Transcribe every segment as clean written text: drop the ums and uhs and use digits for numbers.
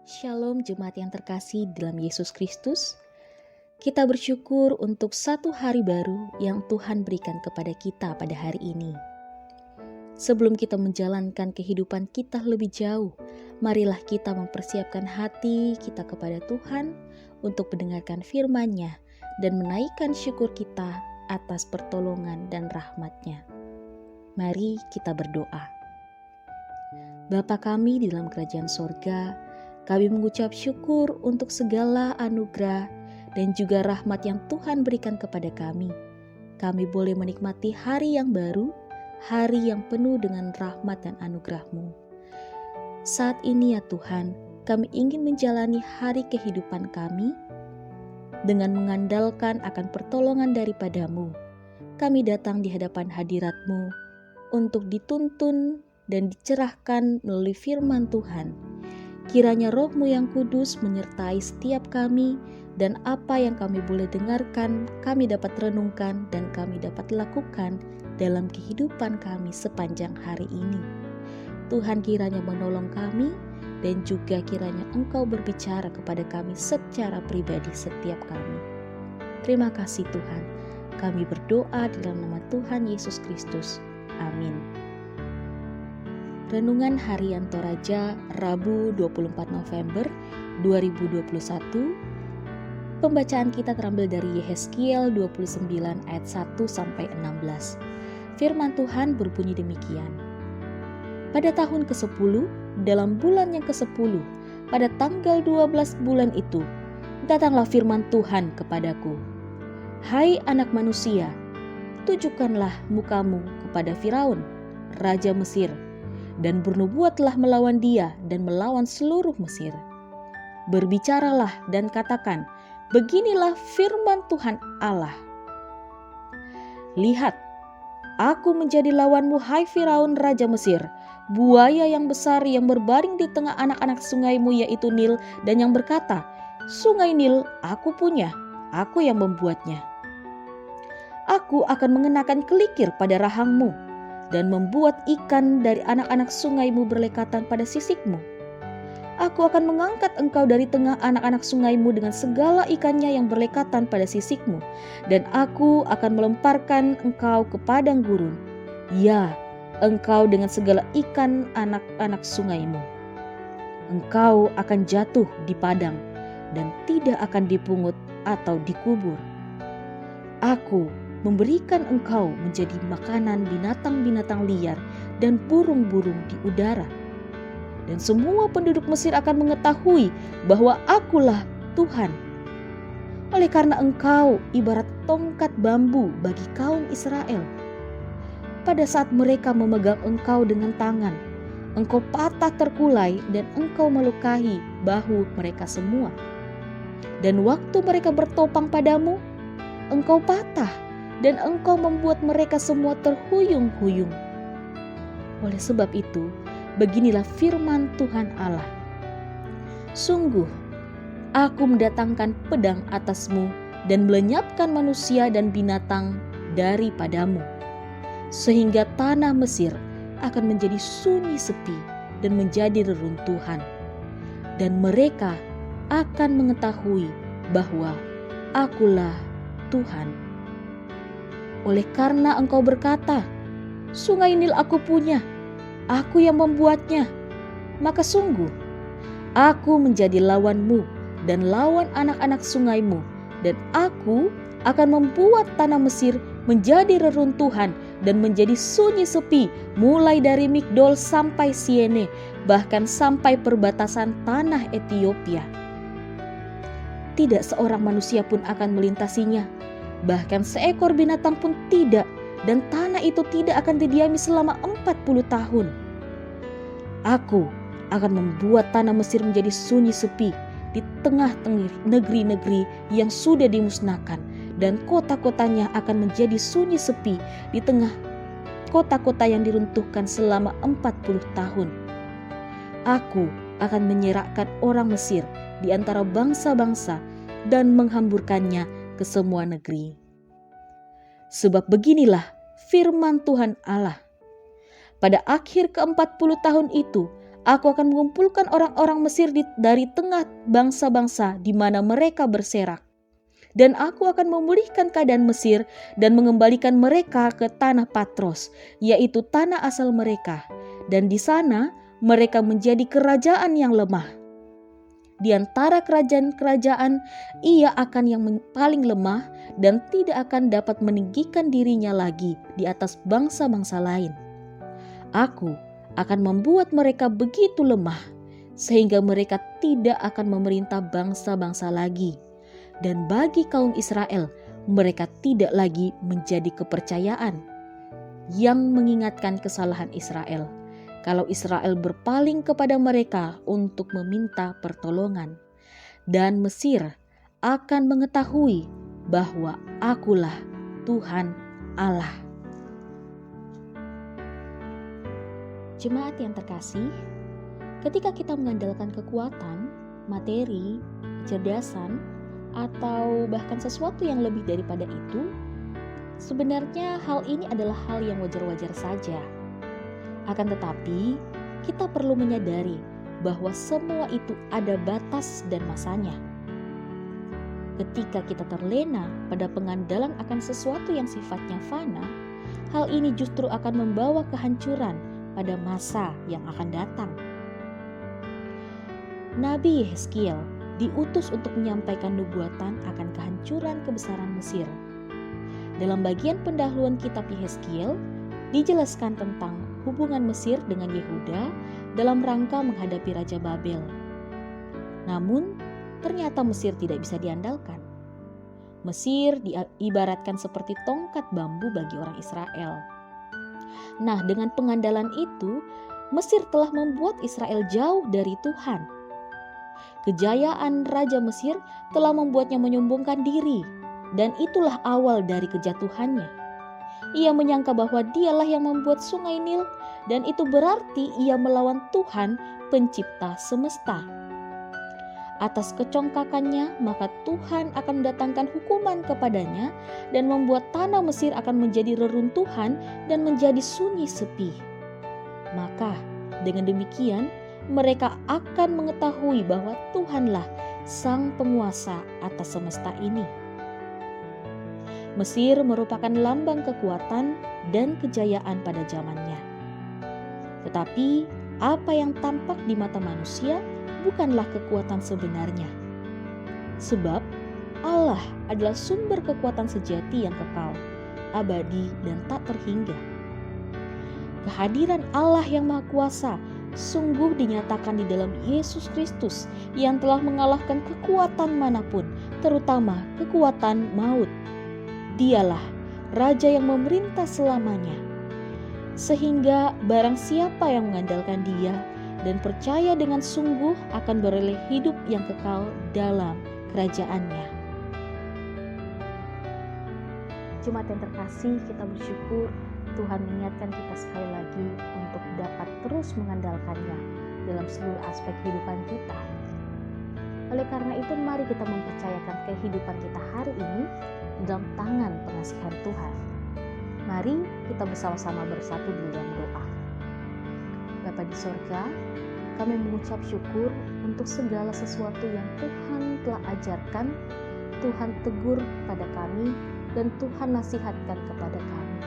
Shalom jemaat yang terkasih dalam Yesus Kristus. Kita bersyukur untuk satu hari baru yang Tuhan berikan kepada kita pada hari ini. Sebelum kita menjalankan kehidupan kita lebih jauh, marilah kita mempersiapkan hati kita kepada Tuhan untuk mendengarkan firman-Nya dan menaikkan syukur kita atas pertolongan dan rahmat-Nya. Mari kita berdoa. Bapa kami di dalam kerajaan sorga, kami mengucap syukur untuk segala anugerah dan juga rahmat yang Tuhan berikan kepada kami. Kami boleh menikmati hari yang baru, hari yang penuh dengan rahmat dan anugerah-Mu. Saat ini ya Tuhan, kami ingin menjalani hari kehidupan kami dengan mengandalkan akan pertolongan daripada-Mu. Kami datang di hadapan hadirat-Mu untuk dituntun dan dicerahkan melalui firman Tuhan. Kiranya Roh-Mu yang kudus menyertai setiap kami, dan apa yang kami boleh dengarkan, kami dapat renungkan dan kami dapat lakukan dalam kehidupan kami sepanjang hari ini. Tuhan kiranya menolong kami dan juga kiranya Engkau berbicara kepada kami secara pribadi setiap kami. Terima kasih Tuhan. Kami berdoa di dalam nama Tuhan Yesus Kristus. Amin. Renungan Harian Toraja Rabu 24 November 2021. Pembacaan kita terambil dari Yehezkiel 29 ayat 1 sampai 16. Firman Tuhan berbunyi demikian. Pada tahun ke-10, dalam bulan yang ke-10, pada tanggal 12 bulan itu, datanglah firman Tuhan kepadaku. Hai anak manusia, tujukanlah mukamu kepada Firaun, raja Mesir, dan bernubuatlah melawan dia dan melawan seluruh Mesir. Berbicaralah dan katakan, beginilah firman Tuhan Allah. Lihat, aku menjadi lawanmu hai Firaun raja Mesir, buaya yang besar yang berbaring di tengah anak-anak sungaimu yaitu Nil, dan yang berkata, sungai Nil aku punya, aku yang membuatnya. Aku akan mengenakan kelikir pada rahangmu, dan membuat ikan dari anak-anak sungaimu berlekatan pada sisikmu. Aku akan mengangkat engkau dari tengah anak-anak sungaimu dengan segala ikannya yang berlekatan pada sisikmu, dan aku akan melemparkan engkau ke padang gurun. Ya, engkau dengan segala ikan anak-anak sungaimu. Engkau akan jatuh di padang, dan tidak akan dipungut atau dikubur. Aku memberikan engkau menjadi makanan binatang-binatang liar dan burung-burung di udara. Dan semua penduduk Mesir akan mengetahui bahwa akulah Tuhan. Oleh karena engkau ibarat tongkat bambu bagi kaum Israel. Pada saat mereka memegang engkau dengan tangan, engkau patah terkulai dan engkau melukai bahu mereka semua. Dan waktu mereka bertopang padamu, engkau patah dan engkau membuat mereka semua terhuyung-huyung. Oleh sebab itu, beginilah firman Tuhan Allah. Sungguh, aku mendatangkan pedang atasmu dan melenyapkan manusia dan binatang daripadamu, sehingga tanah Mesir akan menjadi sunyi sepi dan menjadi reruntuhan. Dan mereka akan mengetahui bahwa akulah Tuhan. Oleh karena engkau berkata, sungai Nil aku punya, aku yang membuatnya, maka sungguh, aku menjadi lawanmu dan lawan anak-anak sungaimu, dan aku akan membuat tanah Mesir menjadi reruntuhan dan menjadi sunyi sepi, mulai dari Migdol sampai Siene, bahkan sampai perbatasan tanah Etiopia. Tidak seorang manusia pun akan melintasinya, bahkan seekor binatang pun tidak, dan tanah itu tidak akan didiami selama 40 tahun. Aku akan membuat tanah Mesir menjadi sunyi sepi di tengah-tengah negeri-negeri yang sudah dimusnahkan, dan kota-kotanya akan menjadi sunyi sepi di tengah kota-kota yang diruntuhkan selama 40 tahun. Aku akan menyerahkan orang Mesir di antara bangsa-bangsa dan menghamburkannya ke semua negeri. Sebab beginilah firman Tuhan Allah. Pada akhir ke-40 tahun itu, Aku akan mengumpulkan orang-orang Mesir dari tengah bangsa-bangsa di mana mereka berserak. Dan aku akan memulihkan keadaan Mesir dan mengembalikan mereka ke tanah Patros, yaitu tanah asal mereka. Dan di sana mereka menjadi kerajaan yang lemah. Di antara kerajaan-kerajaan, ia akan yang paling lemah dan tidak akan dapat meninggikan dirinya lagi di atas bangsa-bangsa lain. Aku akan membuat mereka begitu lemah, sehingga mereka tidak akan memerintah bangsa-bangsa lagi. Dan bagi kaum Israel, mereka tidak lagi menjadi kepercayaan yang mengingatkan kesalahan Israel. Kalau Israel berpaling kepada mereka untuk meminta pertolongan. Dan Mesir akan mengetahui bahwa akulah Tuhan Allah. Jemaat yang terkasih, ketika kita mengandalkan kekuatan, materi, kecerdasan, atau bahkan sesuatu yang lebih daripada itu, sebenarnya hal ini adalah hal yang wajar-wajar saja. Akan tetapi, kita perlu menyadari bahwa semua itu ada batas dan masanya. Ketika kita terlena pada pengandalan akan sesuatu yang sifatnya fana, hal ini justru akan membawa kehancuran pada masa yang akan datang. Nabi Yehezkiel diutus untuk menyampaikan nubuatan akan kehancuran kebesaran Mesir. Dalam bagian pendahuluan kitab Yehezkiel, dijelaskan tentang hubungan Mesir dengan Yehuda dalam rangka menghadapi Raja Babel. Namun, ternyata Mesir tidak bisa diandalkan. Mesir diibaratkan seperti tongkat bambu bagi orang Israel. Nah, dengan pengandalan itu, Mesir telah membuat Israel jauh dari Tuhan. Kejayaan Raja Mesir telah membuatnya menyombongkan diri, dan itulah awal dari kejatuhannya. Ia menyangka bahwa dialah yang membuat sungai Nil, dan itu berarti ia melawan Tuhan, pencipta semesta. Atas kecongkakannya, maka Tuhan akan mendatangkan hukuman kepadanya dan membuat tanah Mesir akan menjadi reruntuhan dan menjadi sunyi sepi. Maka, dengan demikian, mereka akan mengetahui bahwa Tuhanlah sang penguasa atas semesta ini. Mesir merupakan lambang kekuatan dan kejayaan pada zamannya. Tetapi apa yang tampak di mata manusia bukanlah kekuatan sebenarnya. Sebab Allah adalah sumber kekuatan sejati yang kekal, abadi dan tak terhingga. Kehadiran Allah yang Maha Kuasa sungguh dinyatakan di dalam Yesus Kristus yang telah mengalahkan kekuatan manapun, terutama kekuatan maut. Dialah Raja yang memerintah selamanya. Sehingga barang siapa yang mengandalkan Dia dan percaya dengan sungguh akan beroleh hidup yang kekal dalam kerajaan-Nya. Jemaat yang terkasih, kita bersyukur Tuhan mengingatkan kita sekali lagi untuk dapat terus mengandalkannya dalam seluruh aspek kehidupan kita. Oleh karena itu, mari kita mempercayakan kehidupan kita hari ini dalam tangan pengasihan Tuhan. Mari kita bersama-sama bersatu di dalam doa. Bapa di sorga, kami mengucap syukur untuk segala sesuatu yang Tuhan telah ajarkan, Tuhan tegur pada kami, dan Tuhan nasihatkan kepada kami.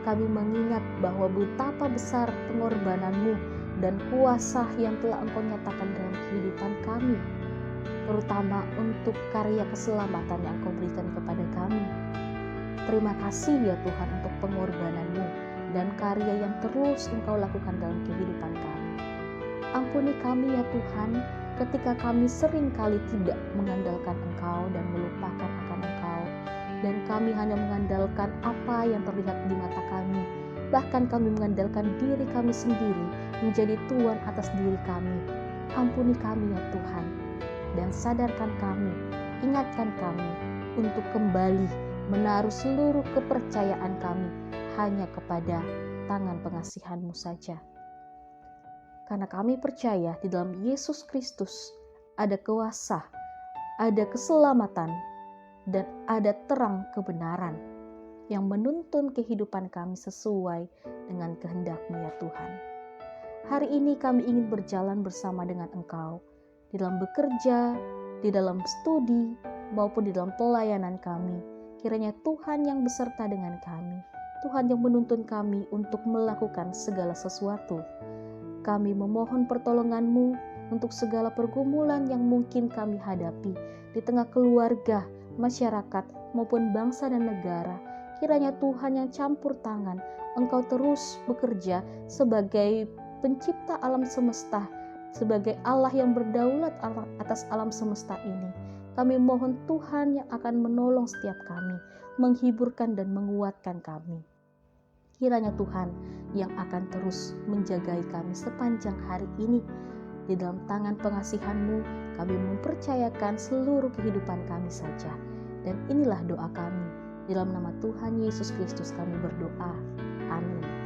Kami mengingat bahwa betapa besar pengorbanan-Mu dan kuasa yang telah Engkau nyatakan dalam kehidupan kami, terutama untuk karya keselamatan yang Engkau berikan kepada kami. Terima kasih ya Tuhan untuk pengorbanan-Mu dan karya yang terus Engkau lakukan dalam kehidupan kami. Ampuni kami ya Tuhan, ketika kami seringkali tidak mengandalkan Engkau dan melupakan akan Engkau, dan kami hanya mengandalkan apa yang terlihat di mata kami. Bahkan kami mengandalkan diri kami sendiri menjadi tuan atas diri kami. Ampuni kami ya Tuhan, dan sadarkan kami, ingatkan kami untuk kembali menaruh seluruh kepercayaan kami hanya kepada tangan pengasihan-Mu saja. Karena kami percaya di dalam Yesus Kristus ada kuasa, ada keselamatan, dan ada terang kebenaran yang menuntun kehidupan kami sesuai dengan kehendak-Mu ya Tuhan. Hari ini kami ingin berjalan bersama dengan Engkau, di dalam bekerja, di dalam studi, maupun di dalam pelayanan kami. Kiranya Tuhan yang beserta dengan kami, Tuhan yang menuntun kami untuk melakukan segala sesuatu. Kami memohon pertolongan-Mu untuk segala pergumulan yang mungkin kami hadapi di tengah keluarga, masyarakat, maupun bangsa dan negara. Kiranya Tuhan yang campur tangan, Engkau terus bekerja sebagai pencipta alam semesta, sebagai Allah yang berdaulat atas alam semesta ini. Kami mohon Tuhan yang akan menolong setiap kami, menghiburkan dan menguatkan kami. Kiranya Tuhan yang akan terus menjagai kami sepanjang hari ini. Di dalam tangan pengasihan-Mu, kami mempercayakan seluruh kehidupan kami saja. Dan inilah doa kami. Di dalam nama Tuhan Yesus Kristus kami berdoa. Amin.